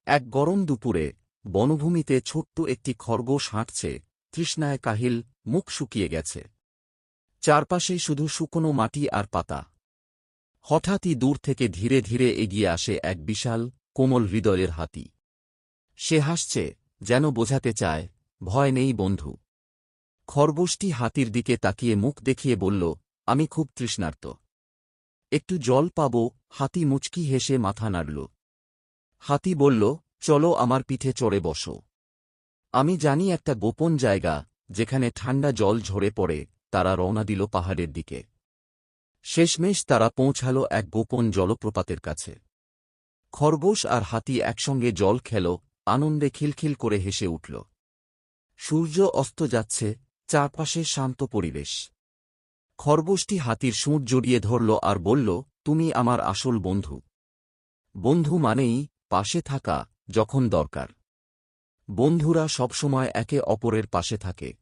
এক গরম দুপুরে বনভূমিতে ছোট্ট একটি খরগোশ হাঁটছে, তৃষ্ণায় কাহিল, মুখ শুকিয়ে গেছে। চারপাশে শুধু শুকনো মাটি আর পাতা। হঠাৎই দূর থেকে ধীরে ধীরে এগিয়ে আসে এক বিশাল, কোমল হৃদয়ের হাতি। সে হাসছে, যেন বোঝাতে চায়, ভয় নেই বন্ধু। খরগোশটি হাতির দিকে তাকিয়ে মুখ দেখিয়ে বলল, আমি খুব তৃষ্ণার্ত। একটু জল পাব? হাতি মুচকি হেসে মাথা নাড়ল। হাতি বলল, চলো আমার পিঠে চড়ে বসো। আমি জানি একটা গোপন জায়গা, যেখানে ঠান্ডা জল ঝরে পড়ে। তারা রওনা দিল পাহাড়ের দিকে। শেষমেশ তারা পৌঁছাল এক গোপন জলপ্রপাতের কাছে। খরগোশ আর হাতি একসঙ্গে জল খেল, আনন্দে খিলখিল করে হেসে উঠল। সূর্য অস্ত যাচ্ছে, চারপাশে শান্ত পরিবেশ। খরগোশটি হাতির সুঁড় জড়িয়ে ধরল আর বলল, তুমি আমার আসল বন্ধু। বন্ধু মানেই পাশে থাকা যখন দরকার। বন্ধুরা সবসময় একে অপরের পাশে থাকে।